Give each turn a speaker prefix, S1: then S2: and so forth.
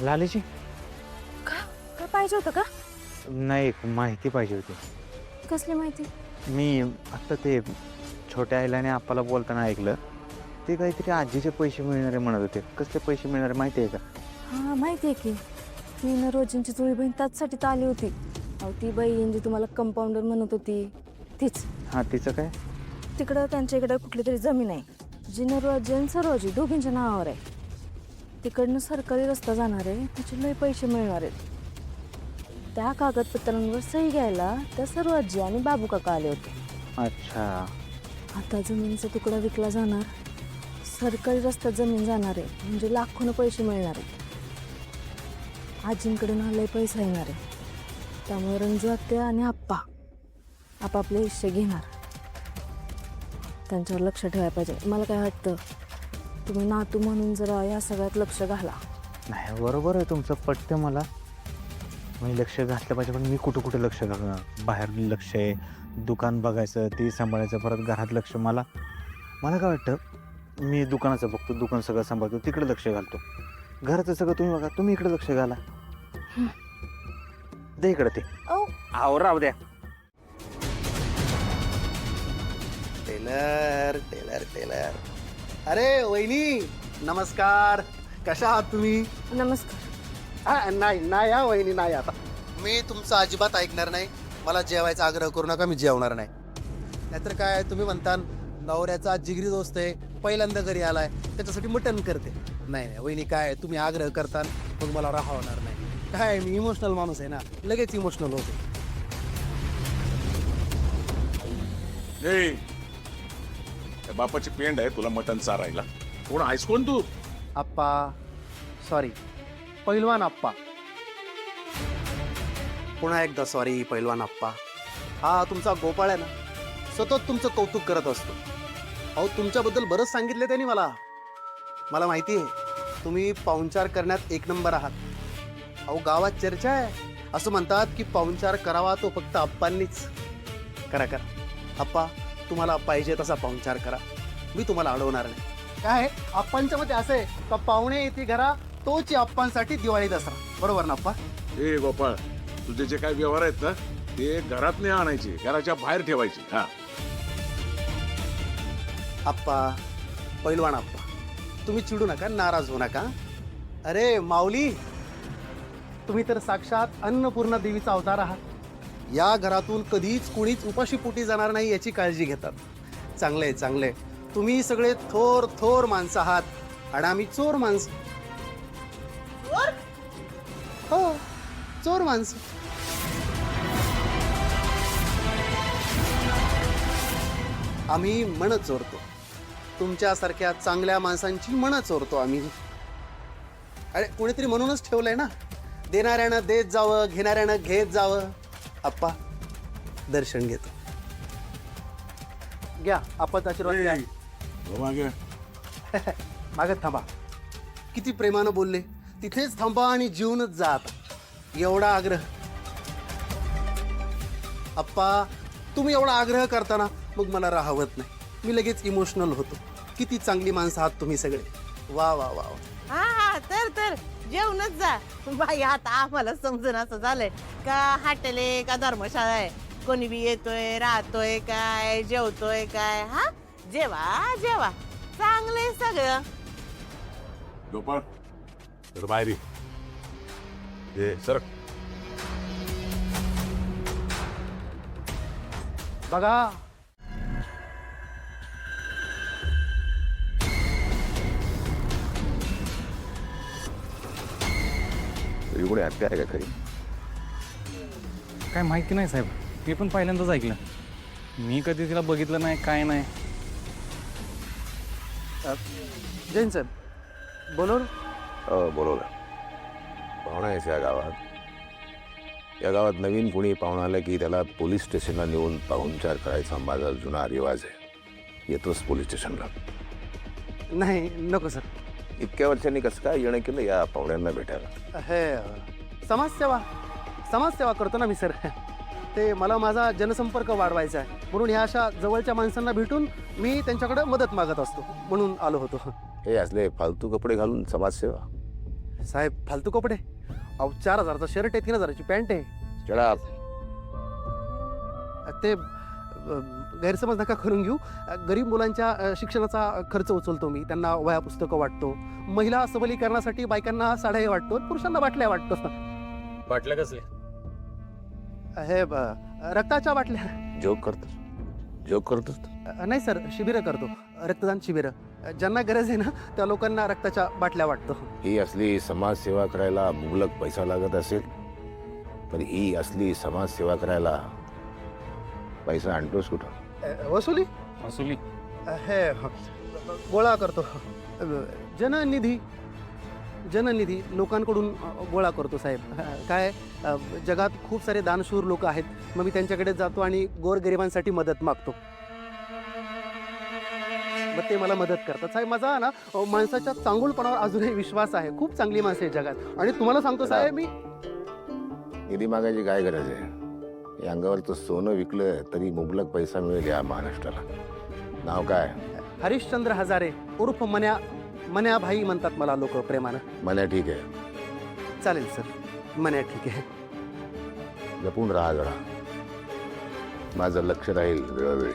S1: लालीची
S2: का काय पाहिजे होतं का?
S1: नाही, एक माहिती पाहिजे होती.
S2: कसली माहिती?
S1: मी आत्ता ते छोट्या आईलाने आप्पाला बोलताना ऐकलं, ते काहीतरी आजीचे पैसे मिळणारे म्हणत होते. कसले पैसे मिळणारे माहिती आहे का?
S2: हां माहिती आहे की, ती न रोजींची जुळी बहीण त्याचसाठी तर आली होती. अहो ती बहीण जी तुम्हाला कंपाऊंडर म्हणत होती तीच.
S1: हां, तिचं काय?
S2: तिकडं त्यांच्या इकडं कुठली तरी जमीन आहे जी नरोजी आणि सरोजी दोघींच्या नावावर आहे. तिकडनं सरकारी रस्ता जाणार आहे, त्याचे लय पैसे मिळणार आहेत. त्या कागदपत्रांवर सही घ्यायला त्या सरोजी आणि बाबू काका आले होते.
S1: अच्छा.
S2: आता जमिनीचा तुकडा विकला जाणार, सरकारी रस्त्यात जमीन जाणार आहे, म्हणजे लाखोनं पैसे मिळणार आहे. आजींकडे ना लय पैसा येणार आहे, त्यामुळे रंजू आत्या आणि आप्पा आपापले हिस्से घेणार. त्यांच्यावर लक्ष ठेवायला पाहिजे. मला काय वाटतं, तुम्ही नातू म्हणून जरा या सगळ्यात लक्ष घाला.
S1: नाही, बरोबर आहे तुमचं, पटतं मला. मी लक्ष घातलं पाहिजे, पण मी कुठं कुठं लक्ष घालणार? बाहेर लक्ष आहे, दुकान बघायचं, ते सांभाळायचं, परत घरात लक्ष. मला काय वाटतं, मी दुकानाचं बघतो, दुकान सगळं सांभाळतो, तिकडे लक्ष घालतो. घराचं सगळं तुम्ही बघा, तुम्ही इकडे लक्ष घाला. दे इकडे ते. आव राव द्या.
S3: Tailor tailor tailor. अरे वहिनी, नमस्कार. कशा आहात तुम्ही?
S2: नमस्कार.
S3: नाही नाही हा वहिनी, नाही. आता मी तुमचं अजिबात ऐकणार नाही. मला जेवायचा आग्रह करू नका, मी जेवणार नाही. नाहीतर काय, तुम्ही म्हणता नवऱ्याचा जिगरी दोस्त आहे, पहिल्यांदा घरी आलाय, त्याच्यासाठी मटण करते. नाही नाही वहिनी, काय तुम्ही आग्रह करता, मग मला राहवणार नाही. काय मी इमोशनल माणूस आहे ना, लगेच इमोशनल होते.
S4: त्या बापाची पेंड आहे तुला मटण चारायला. कोण आहेस कोण तू?
S3: आप्पा, सॉरी, पैलवान आप्पा. पुन्हा एकदा सॉरी पैलवान आप्पा. हा तुमचा गोपाळ आहे ना, सतत तुमचं कौतुक करत असतो. अहो तुमच्याबद्दल बरंच सांगितलं त्यांनी मला माहिती आहे, तुम्ही पाहुणचार करण्यात एक नंबर आहात. अहो गावात चर्चा आहे, असं म्हणतात की पाहुणचार करावा तो फक्त आप्पांनीच. करा आप्पा, तुम्हाला पाहिजे तसा पाहुणचार करा, मी तुम्हाला अडवणार नाही. काय आप्पांच्या मध्ये असं आहे का, पाहुणे येते घरा तोच आप्पांसाठी दिवाळी दसरा. बरोबर ना आप्पा?
S4: ए गोपाळ, तुझे जे काही व्यवहार आहेत ना, ते घरात नाही आणायचे, घराच्या बाहेर ठेवायचे. हा
S3: आप्पा, पैलवान आप्पा, तुम्ही चिडू नका, नाराज होऊ नका. अरे माऊली, तुम्ही तर साक्षात अन्नपूर्णा देवीचा अवतार आहात. या घरातून कधीच कोणीच उपाशी पोटी जाणार नाही याची काळजी घेतात. चांगले तुम्ही सगळे थोर माणसं आहात, आणि आम्ही चोर माणसं. हो, चोर माणसं. आम्ही मन चोरतो, तुमच्यासारख्या चांगल्या माणसांची मन चोरतो आम्ही. अरे कोणीतरी म्हणूनच ठेवलंय ना, देणाऱ्यानं देत जावं, घेणाऱ्यानं घेत जावं. आप्पा, दर्शन घेतो. घ्या आप्पाचा आशीर्वाद घ्या.
S4: मागे
S3: मागत थांबा. किती प्रेमानं बोलले, तिथेच थांबा आणि जीवनच जा आता. एवढा आग्रह. आप्पा, तुम्ही एवढा आग्रह करताना मग मला राहवत नाही, मी लगेच इमोशनल होतो. किती चांगली माणसं आहात तुम्ही सगळे. वा वा वा वा.
S5: हा तर जेवणच जा बाई. आता आम्हाला समजून असं झालंय का हॉटेल आहे का धर्मशाळा आहे, कोणी बी येतोय, राहतोय काय, जेवतोय काय. हा जेवा चांगलंय सगळं.
S4: गोपाळ, तर बाहेर ये सरक.
S3: बघा,
S4: कोणी हत्या आहे का खरी?
S1: काय माहिती नाही साहेब, मी पण पहिल्यांदाच ऐकलं. मी कधी तिला बघितलं नाही, काय नाही.
S3: जैन साहेब बोलवलं?
S6: बोलवलं. पाहुणा आहेस या गावात. या गावात नवीन कोणी पाहुणा आलं की त्याला पोलीस स्टेशनला नेऊन पाहुणचार करायचा माझा जुना रिवाज आहे. येतोस पोलीस स्टेशनला?
S3: नाही नको सर.
S6: इतक्या वर्षांनी कसं काय येणं केलं या पाहुण्यांना भेटायला?
S3: हे समाजसेवा करतो ना मी सर. ते मला माझा जनसंपर्क वाढवायचा आहे, म्हणून ह्या अशा जवळच्या माणसांना भेटून मी त्यांच्याकडे मदत मागत असतो, म्हणून आलो होतो.
S6: हे असले फालतू कपडे घालून समाजसेवा?
S3: साहेब फालतू कपडे. अहो 4,000चा शर्ट आहे, 3,000ची पॅन्ट आहे.
S6: चढा.
S3: ते गैरसमज नका करून घेऊ. गरीब मुलांच्या शिक्षणाचा खर्च उचलतो मी, त्यांना वह्या पुस्तकं वाटतो. महिला सबलीकरणासाठी बायकांना साड्या वाटतो, पुरुषांना बाटल्या वाटतो.
S7: बाटल्या कसले?
S3: हे रक्ताच्या बाटल्या.
S6: जोक करतोस
S3: नाही सर, शिबिरं करतो, रक्तदान शिबिरं. ज्यांना गरज आहे ना त्या लोकांना रक्ताच्या बाटल्या वाटतो.
S6: ही असली समाजसेवा करायला मुबलक पैसा लागत असेल, पण ही असली समाजसेवा करायला पैसा आणतोस कुठं?
S3: वसुली
S7: वसुली?
S3: हे गोळा करतो. जननिधी जननिधी लोकांकडून गोळा करतो साहेब. काय जगात खूप सारे दानशूर लोक आहेत, मग मी त्यांच्याकडे जातो आणि गोरगरिबांसाठी मदत मागतो, मग ते मला मदत करतात. साहेब माझा ना माणसाच्या चांगुलपणावर अजूनही विश्वास आहे. खूप चांगली माणसं आहेत जगात. आणि तुम्हाला सांगतो साहेब, मी
S6: निधी मागायची काय गरज आहे? या अंगावरचं सोनं विकलं तरी मुबलक पैसा मिळेल या महाराष्ट्राला. नाव काय?
S3: हरिश्चंद्र हजारे उर्फ मन्या भाई म्हणतात मला लोक प्रेमानं.
S6: मला ठीक आहे.
S3: चालेल सर, मन्या ठीक आहे.
S6: जपून राहा जरा. माझं लक्ष राहील वेळोवेळी.